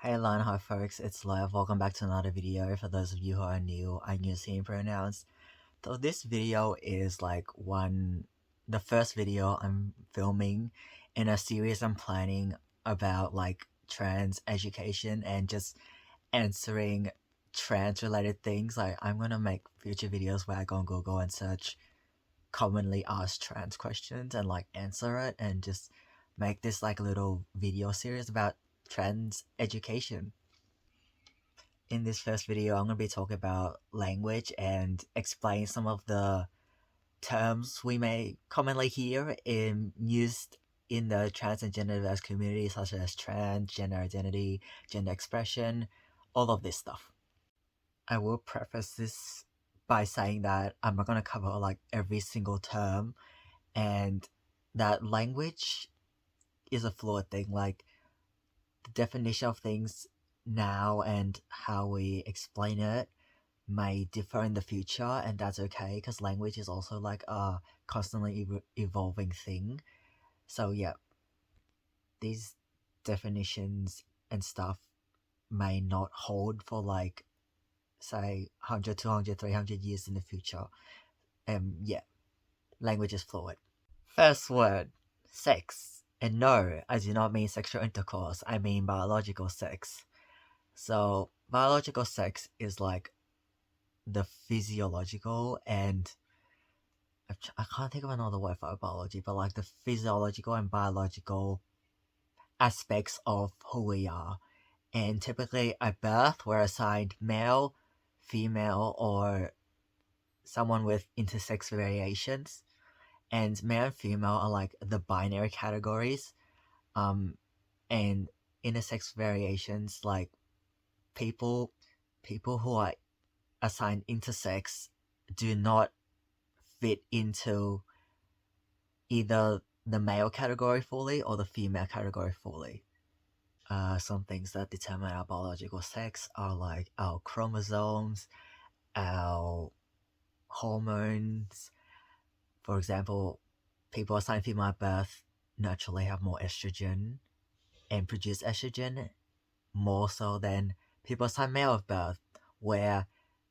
Hey Lon, hi folks, it's Lev. Welcome back to another video. For those of you who are new, I'm using pronouns. So this video is the first video I'm filming in a series I'm planning about trans education and just answering trans related things. I'm gonna make future videos where I go on Google and search commonly asked trans questions and answer it and just make this little video series about trans education. In this first video, I'm going to be talking about language and explain some of the terms we may commonly hear used in the trans and gender diverse community, such as trans, gender identity, gender expression, all of this stuff. I will preface this by saying that I'm not going to cover every single term, and that language is a fluid thing. The definition of things now and how we explain it may differ in the future, and that's okay because language is also a constantly evolving thing. So yeah, these definitions and stuff may not hold for say 100, 200, 300 years in the future. Yeah, language is fluid. First word, sex. And no, I do not mean sexual intercourse, I mean biological sex. So biological sex is the physiological and I can't think of another word for biology, but the physiological and biological aspects of who we are. And typically at birth, we're assigned male, female, or someone with intersex variations. And male and female are the binary categories. And intersex variations, people who are assigned intersex do not fit into either the male category fully or the female category fully. Some things that determine our biological sex are our chromosomes, our hormones. For example, people assigned female at birth naturally have more estrogen and produce estrogen more so than people assigned male at birth, where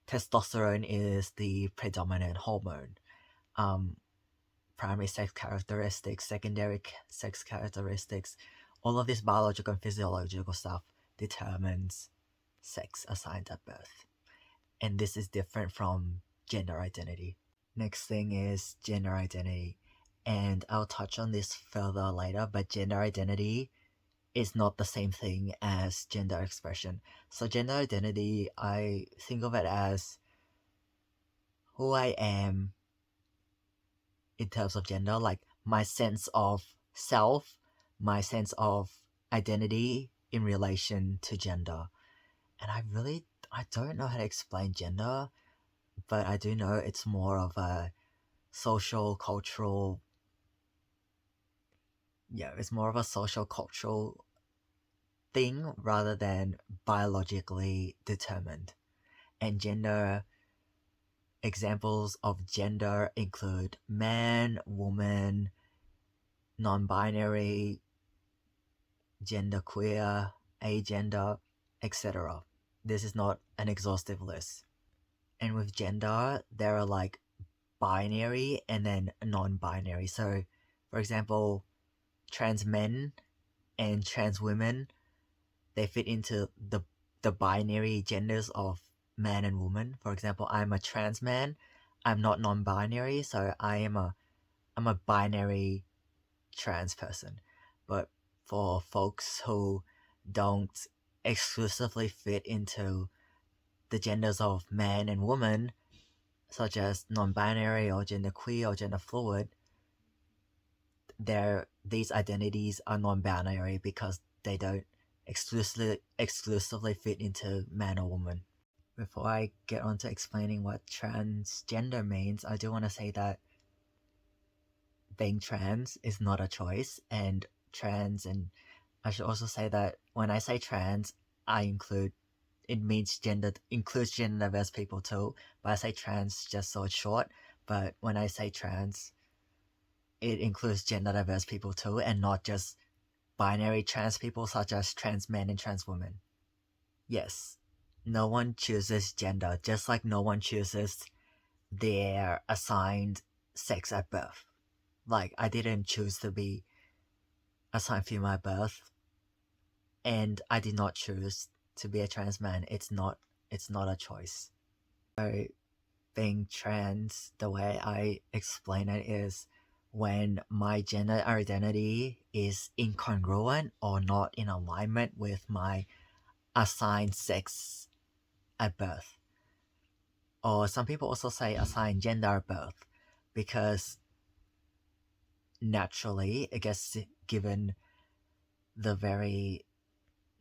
testosterone is the predominant hormone. Primary sex characteristics, secondary sex characteristics, all of this biological and physiological stuff determines sex assigned at birth. And this is different from gender identity. Next thing is gender identity. And I'll touch on this further later, but gender identity is not the same thing as gender expression. So gender identity, I think of it as who I am in terms of gender, my sense of self, my sense of identity in relation to gender. And I don't know how to explain gender, but I do know it's more of a social cultural thing rather than biologically determined. And gender examples of gender include man, woman, non-binary, genderqueer, agender, etc. This is not an exhaustive list. And with gender, there are binary and then non-binary. So, for example, trans men and trans women, they fit into the binary genders of man and woman. For example, I'm a trans man. I'm not non-binary, so I'm a binary trans person. But for folks who don't exclusively fit into the genders of man and woman, such as non-binary or genderqueer or gender fluid, these identities are non-binary because they don't exclusively fit into man or woman. Before I get on to explaining what transgender means, I do want to say that being trans is not a choice, and I should also say that when I say trans, it includes gender diverse people too, but I say trans just so it's short. But when I say trans, it includes gender diverse people too, and not just binary trans people such as trans men and trans women. Yes, no one chooses gender, just like no one chooses their assigned sex at birth. Like, I didn't choose to be assigned female at birth, and I did not choose to be a trans man. It's not a choice. So being trans, the way I explain it is when my gender identity is incongruent or not in alignment with my assigned sex at birth. Or some people also say assigned gender at birth, because naturally, I guess, given the very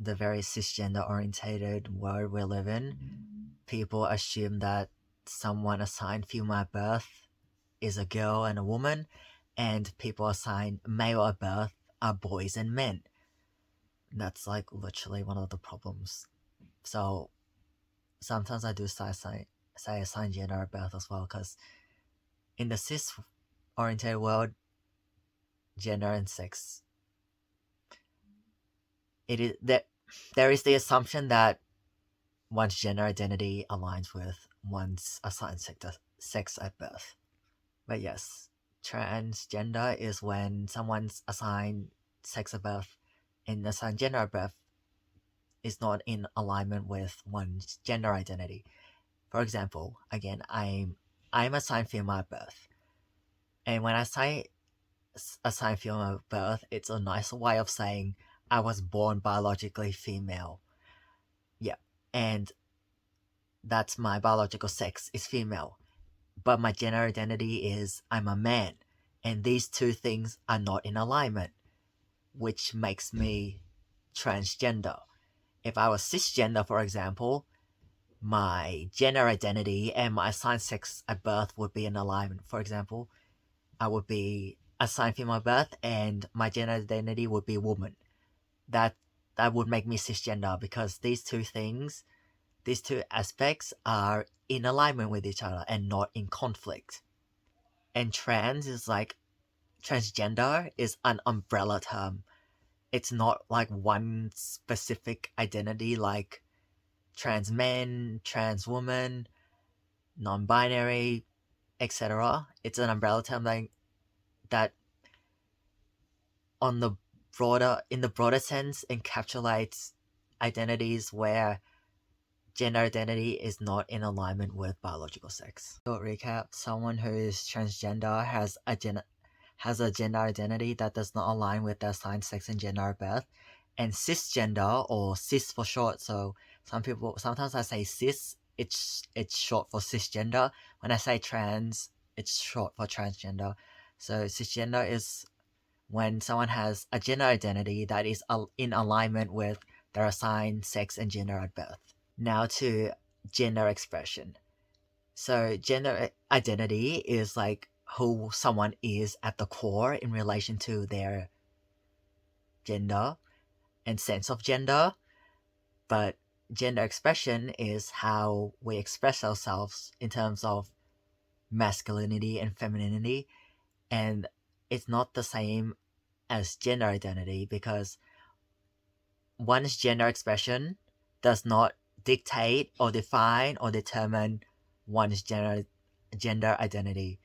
cisgender orientated world we live in, people assume that someone assigned female at birth is a girl and a woman, and people assigned male at birth are boys and men. That's like literally one of the problems. So sometimes I do say assigned gender at birth as well, because in the cis oriented world, gender and sex, it is that there is the assumption that one's gender identity aligns with one's assigned sex at birth. But yes, transgender is when someone's assigned sex at birth and assigned gender at birth is not in alignment with one's gender identity. For example, again, I'm assigned female at birth, and when I say assigned female at birth, it's a nice way of saying I was born biologically female. Yeah, and that's my biological sex is female, but my gender identity is I'm a man, and these two things are not in alignment, which makes me transgender. If I was cisgender, for example, my gender identity and my assigned sex at birth would be in alignment. For example, I would be assigned female at birth and my gender identity would be woman. That would make me cisgender, because these two aspects are in alignment with each other and not in conflict. And transgender is an umbrella term. It's not like one specific identity like trans men, trans woman, non-binary, etc. It's an umbrella term that in the broader sense encapsulates identities where gender identity is not in alignment with biological sex. So recap, someone who is transgender has a gender identity that does not align with their assigned sex and gender at birth. And cisgender, or cis for short, so sometimes I say cis, it's short for cisgender. When I say trans, it's short for transgender. So cisgender is when someone has a gender identity that is in alignment with their assigned sex and gender at birth. Now to gender expression. So gender identity is like who someone is at the core in relation to their gender and sense of gender, but gender expression is how we express ourselves in terms of masculinity and femininity, and it's not the same as gender identity, because one's gender expression does not dictate or define or determine one's gender identity.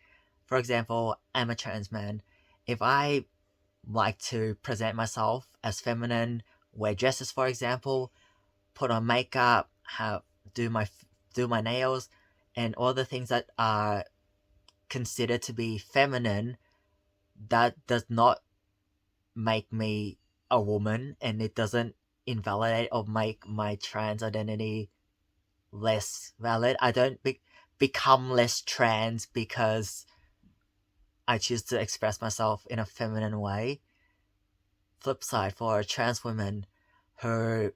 For example, I'm a trans man. If I like to present myself as feminine, wear dresses, for example, put on makeup, do my nails, and all the things that are considered to be feminine, that does not make me a woman, and it doesn't invalidate or make my trans identity less valid. I don't become less trans because I choose to express myself in a feminine way. Flip side, for trans women who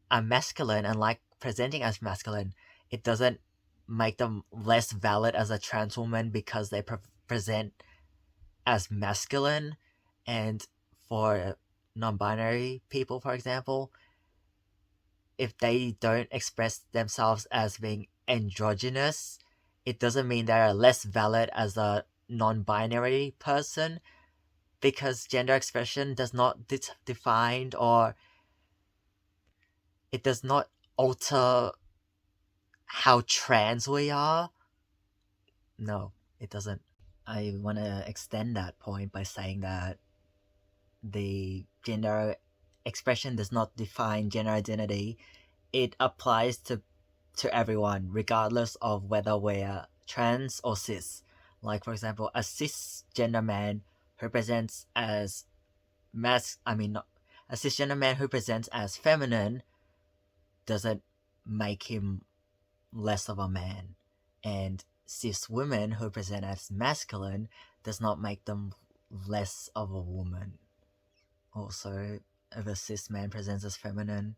are masculine and like presenting as masculine, it doesn't make them less valid as a trans woman because they present as masculine. And for non-binary people, for example, if they don't express themselves as being androgynous, it doesn't mean they're less valid as a non-binary person, because gender expression does not define, or it does not alter how trans we are. No, it doesn't. I want to extend that point by saying that the gender expression does not define gender identity. It applies to everyone, regardless of whether we're trans or cis. Like, for example, a cisgender man who presents as a cisgender man who presents as feminine doesn't make him less of a man, and cis women who present as masculine does not make them less of a woman. Also, if a cis man presents as feminine,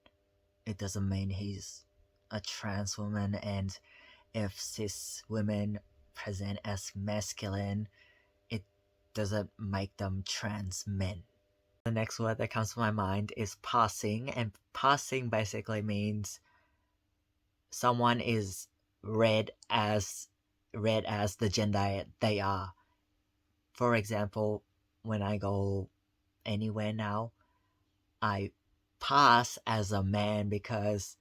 it doesn't mean he's a trans woman, and if cis women present as masculine, it doesn't make them trans men. The next word that comes to my mind is passing, and passing basically means someone is read as the gender they are. For example, when I go anywhere now, I pass as a man because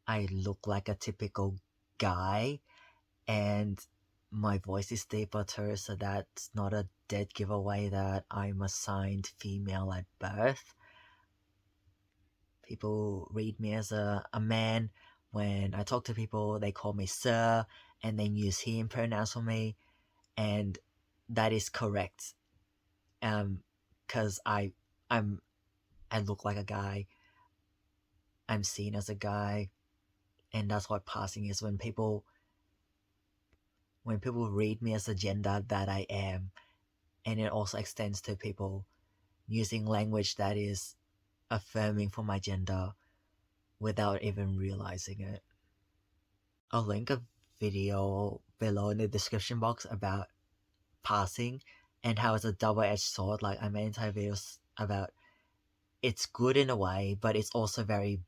I look like a typical guy and my voice is deeper too, so that's not a dead giveaway that I'm assigned female at birth. People read me as a man. When I talk to people, they call me sir and then use him pronouns for me, and that is correct. Because I'm I look like a guy, I'm seen as a guy, and that's what passing is. When people read me as a gender that I am, and it also extends to people using language that is affirming for my gender without even realizing it. I'll link a video below in the description box about passing and how it's a double-edged sword. Like, I made entire videos about it's good in a way, but it's also very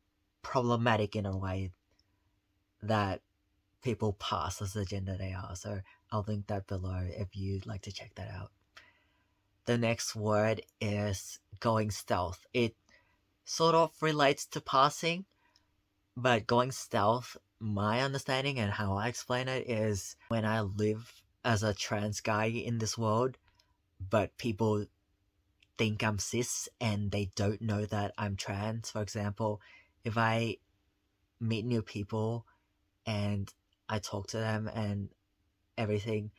problematic in a way that people pass as the gender they are. So I'll link that below if you'd like to check that out. The next word is going stealth. It sort of relates to passing, but going stealth, my understanding and how I explain it is when I live as a trans guy in this world, but people think I'm cis and they don't know that I'm trans. For example, if I meet new people and I talk to them and everything,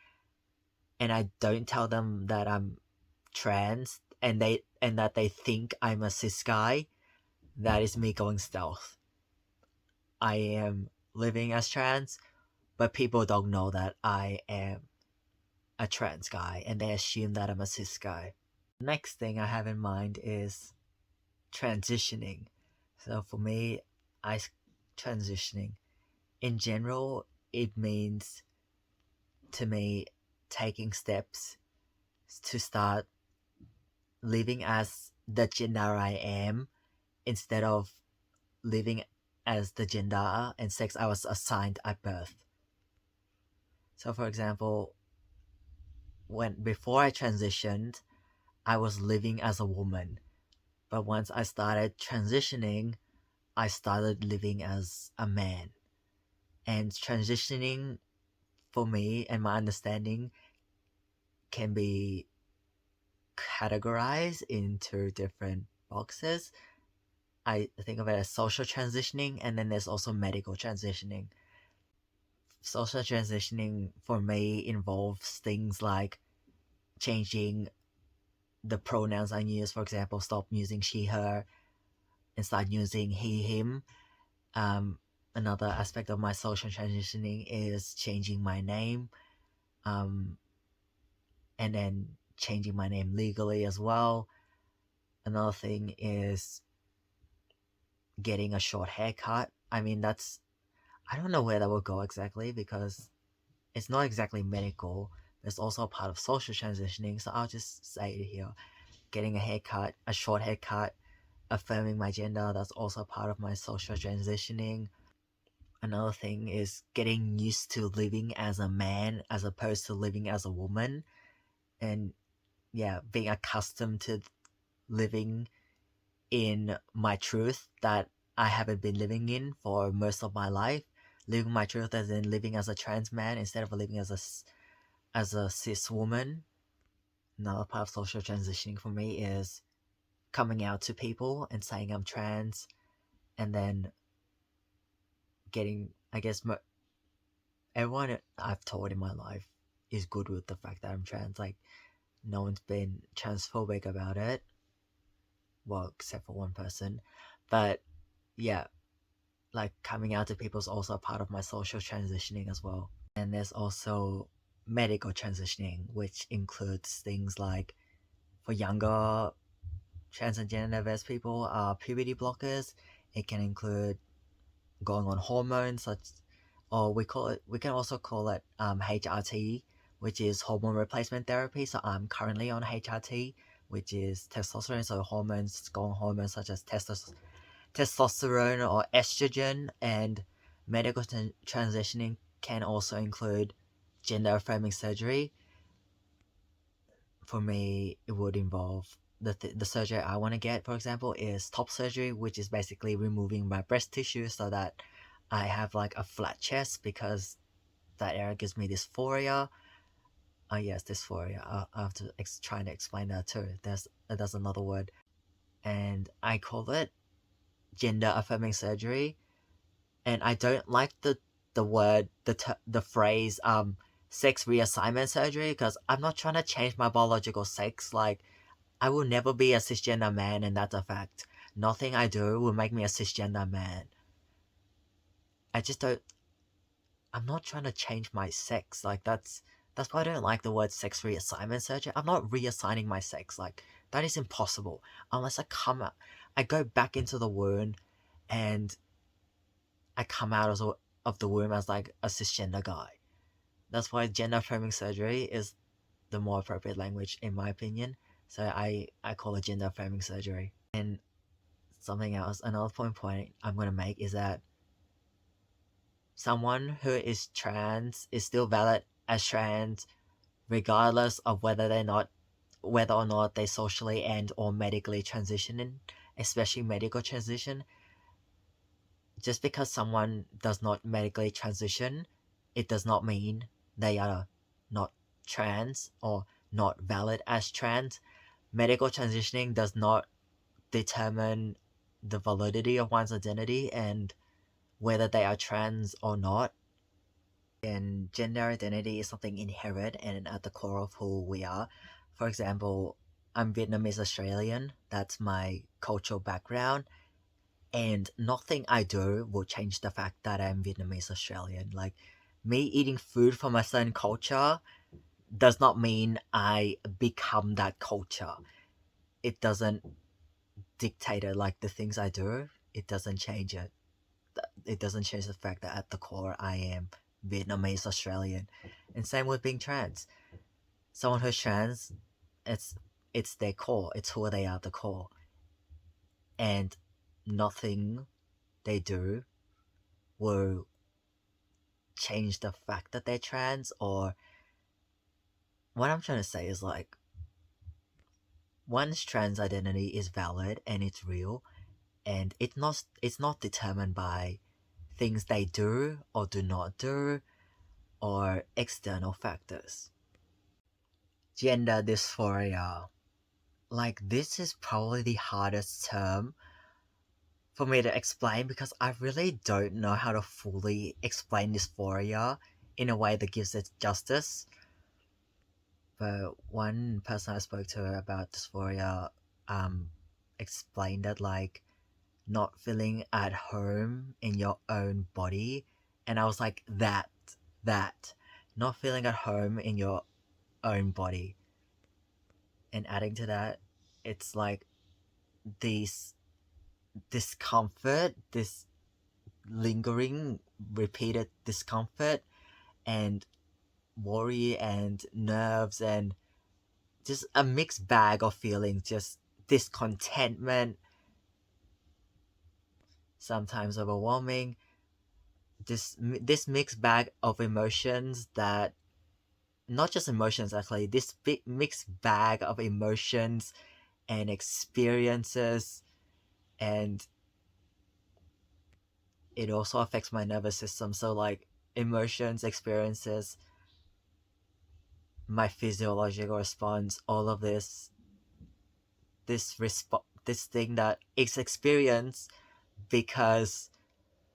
and I don't tell them that I'm trans and that they think I'm a cis guy, that is me going stealth. I am living as trans, but people don't know that I am a trans guy and they assume that I'm a cis guy. Next thing I have in mind is transitioning. So for me, transitioning in general, it means to me taking steps to start living as the gender I am instead of living as the gender and sex I was assigned at birth. So for example, before I transitioned, I was living as a woman. But once I started transitioning, I started living as a man. And transitioning for me and my understanding can be categorized into different boxes. I think of it as social transitioning, and then there's also medical transitioning. Social transitioning for me involves things like changing the pronouns I use. For example, stop using she, her, and start using he, him. Another aspect of my social transitioning is changing my name, and then changing my name legally as well. Another thing is getting a short haircut. I mean, I don't know where that will go exactly because it's not exactly medical. It's also a part of social transitioning, so I'll just say it here. Getting a haircut, a short haircut, affirming my gender, that's also part of my social transitioning. Another thing is getting used to living as a man as opposed to living as a woman. And yeah, being accustomed to living in my truth that I haven't been living in for most of my life. Living my truth as in living as a trans man instead of living as a cis woman. Another part of social transitioning for me is coming out to people and saying I'm trans, and then getting, I guess, everyone I've told in my life is good with the fact that I'm trans. Like, no one's been transphobic about it. Well, except for one person. But yeah, like coming out to people is also a part of my social transitioning as well. And there's also medical transitioning, which includes things like for younger trans and gender diverse people, puberty blockers. It can include going on hormones, such, or we can also call it HRT, which is hormone replacement therapy. So I'm currently on HRT, which is testosterone. So hormones such as testosterone or estrogen. And medical transitioning can also include gender affirming surgery. For me, it would involve the surgery I want to get, for example, is top surgery, which is basically removing my breast tissue so that I have like a flat chest, because that area gives me dysphoria. Oh yes, dysphoria. I have to try to explain that too. There's another word, and I call it gender affirming surgery. And I don't like the word the phrase sex reassignment surgery, because I'm not trying to change my biological sex. Like, I will never be a cisgender man, and that's a fact. Nothing I do will make me a cisgender man. I just don't. I'm not trying to change my sex. Like, that's why I don't like the word sex reassignment surgery. I'm not reassigning my sex. Like, that is impossible unless I go back into the womb, and I come out of the womb as like a cisgender guy. That's why gender affirming surgery is the more appropriate language in my opinion. So I call it gender affirming surgery. And something else, another point I'm going to make is that someone who is trans is still valid as trans regardless of whether or not they socially and or medically transition, especially medical transition. Just because someone does not medically transition, it does not mean they are not trans or not valid as trans. Medical transitioning does not determine the validity of one's identity and whether they are trans or not. And gender identity is something inherent and at the core of who we are. For example, I'm Vietnamese Australian, that's my cultural background, and nothing I do will change the fact that I'm Vietnamese Australian. Like, me eating food from a certain culture does not mean I become that culture. It doesn't dictate it. Like, the things I do, it doesn't change it. It doesn't change the fact that at the core I am Vietnamese Australian. And same with being trans. Someone who's trans, it's their core. It's who they are at the core. And nothing they do will change the fact that they're trans. Or what I'm trying to say is, like, one's trans identity is valid and it's real, and it's not determined by things they do or do not do or external factors. Gender dysphoria. Like, this is probably the hardest term for me to explain, because I really don't know how to fully explain dysphoria in a way that gives it justice. But one person I spoke to about dysphoria explained that, like, not feeling at home in your own body. And I was like, that not feeling at home in your own body. And adding to that, it's like this discomfort, this lingering repeated discomfort and worry and nerves, and just a mixed bag of feelings, just discontentment, sometimes overwhelming, this mixed bag of emotions that, not just emotions actually, this big mixed bag of emotions and experiences and it also affects my nervous system. So like emotions, experiences, my physiological response, all of this thing that is experienced because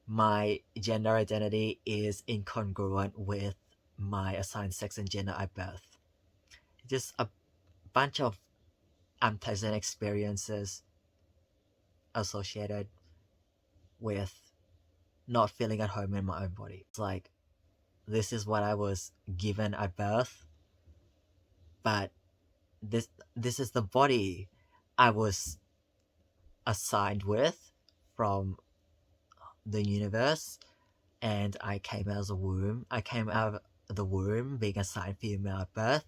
my gender identity is incongruent with my assigned sex and gender at birth. Just a bunch of unpleasant experiences associated with not feeling at home in my own body. It's like, this is what I was given at birth, but this is the body I was assigned with from the universe, and I came out of the womb. I came out of the womb being assigned female at birth,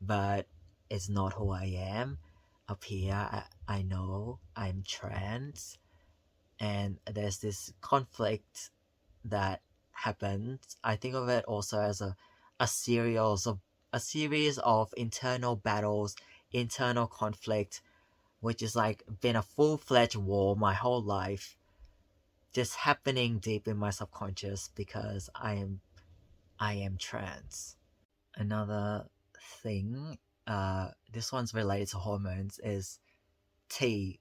but it's not who I am. Up here, I know I'm trans, and there's this conflict that happens. I think of it also as a series of internal battles, internal conflict, which is like been a full-fledged war my whole life, just happening deep in my subconscious because I am trans. Another thing, this one's related to hormones, is T.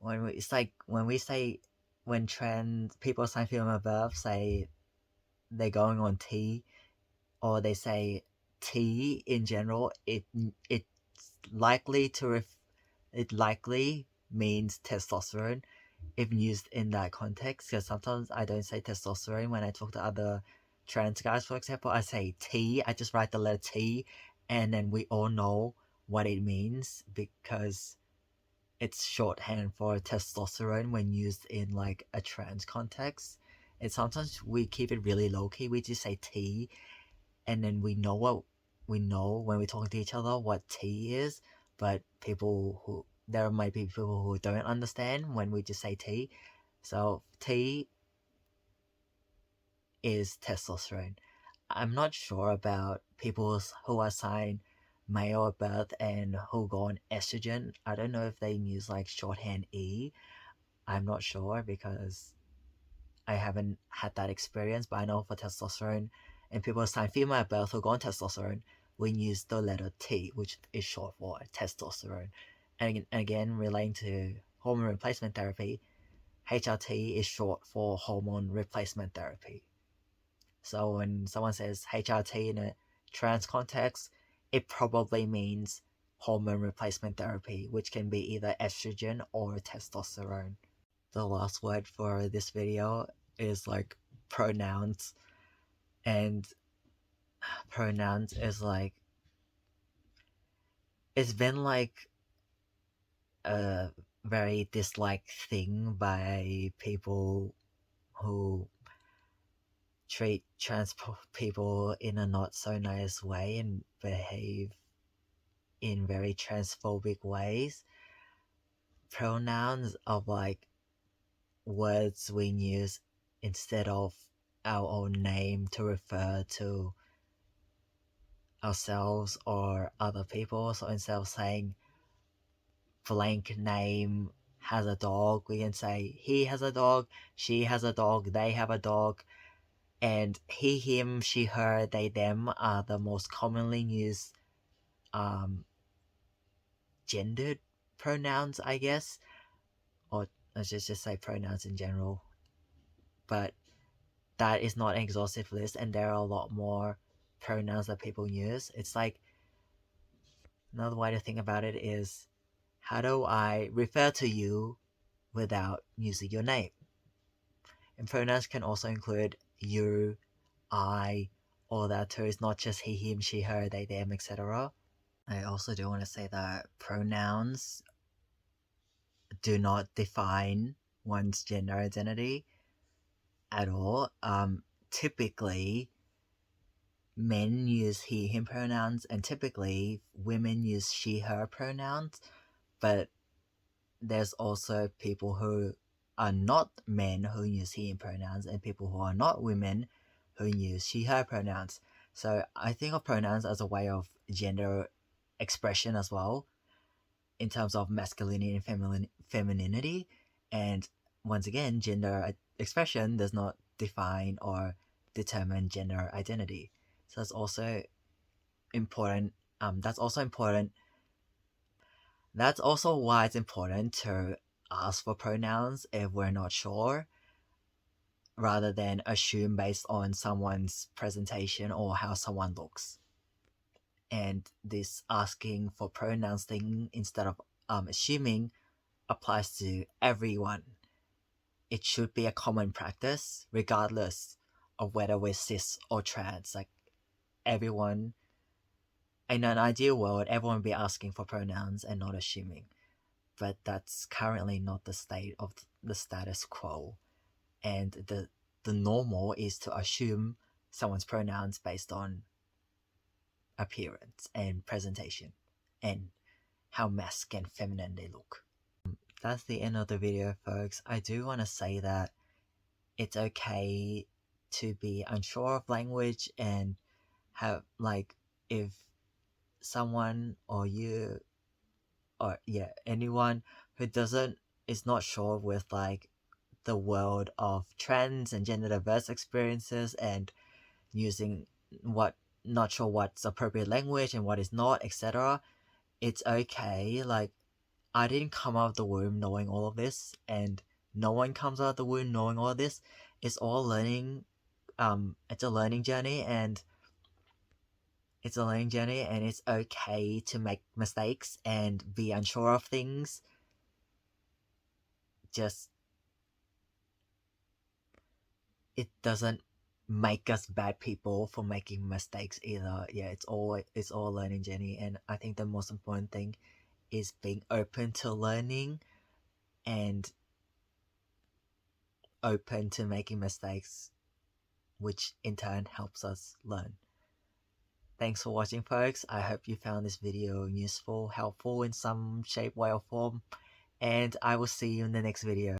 It's like when we say, when trans people sign female birth say they're going on T, or they say T in general, it's likely it likely means testosterone if used in that context. Because sometimes I don't say testosterone when I talk to other trans guys. For example, I say T. I just write the letter T, and then we all know what it means because it's shorthand for testosterone when used in like a trans context. And sometimes we keep it really low key. We just say T, and then we know when we're talking to each other what T is. But there might be people who don't understand when we just say T. So T is testosterone. I'm not sure about people who are assigned male at birth and who go on estrogen. I don't know if they use like shorthand E. I'm not sure because I haven't had that experience, but I know for testosterone and people assigned female at birth who go on testosterone, we use the letter T, which is short for testosterone. And again, relating to hormone replacement therapy, HRT is short for hormone replacement therapy. So when someone says HRT in a trans context, it probably means hormone replacement therapy, which can be either estrogen or testosterone. The last word for this video is like pronouns, and pronouns is like, it's been like a very disliked thing by people who treat trans people in a not so nice way and behave in very transphobic ways. Pronouns are like words we use instead of our own name to refer to ourselves or other people. So instead of saying blank name has a dog, we can say he has a dog, she has a dog, they have a dog. And he, him, she, her, they, them are the most commonly used gendered pronouns, I guess. Or let's just say pronouns in general. But that is not an exhaustive list, and there are a lot more pronouns that people use. It's like, another way to think about it is, how do I refer to you without using your name? And pronouns can also include you, I, all that too. It's not just he, him, she, her, they, them, etc. I also do want to say that pronouns do not define one's gender identity at all. Typically, men use he, him pronouns, and typically women use she, her pronouns. But there's also people who are not men who use he, him pronouns, and people who are not women who use she, her pronouns. So I think of pronouns as a way of gender expression as well, in terms of masculinity and femininity. And once again, gender expression does not define or determine gender identity. So it's also important. That's also important. That's also why it's important to ask for pronouns if we're not sure, rather than assume based on someone's presentation or how someone looks. And this asking for pronouns thing instead of assuming applies to everyone. It should be a common practice regardless of whether we're cis or trans. Like everyone, in an ideal world, everyone would be asking for pronouns and not assuming. But that's currently not the state of the status quo. And the normal is to assume someone's pronouns based on appearance and presentation and how masculine and feminine they look. That's the end of the video, folks. I do want to say that it's okay to be unsure of language and have, like, if someone or you or anyone who is not sure with like the world of trends and gender diverse experiences and using what not sure what's appropriate language and what is not, etc. It's okay. Like, I didn't come out of the womb knowing all of this, and no one comes out of the womb knowing all of this. It's all learning. It's a learning journey, and it's okay to make mistakes and be unsure of things. Just, it doesn't make us bad people for making mistakes either. Yeah, it's all a learning journey, and I think the most important thing is being open to learning and open to making mistakes, which in turn helps us learn. Thanks for watching, folks. I hope you found this video useful, helpful in some shape, way, or form, and I will see you in the next video.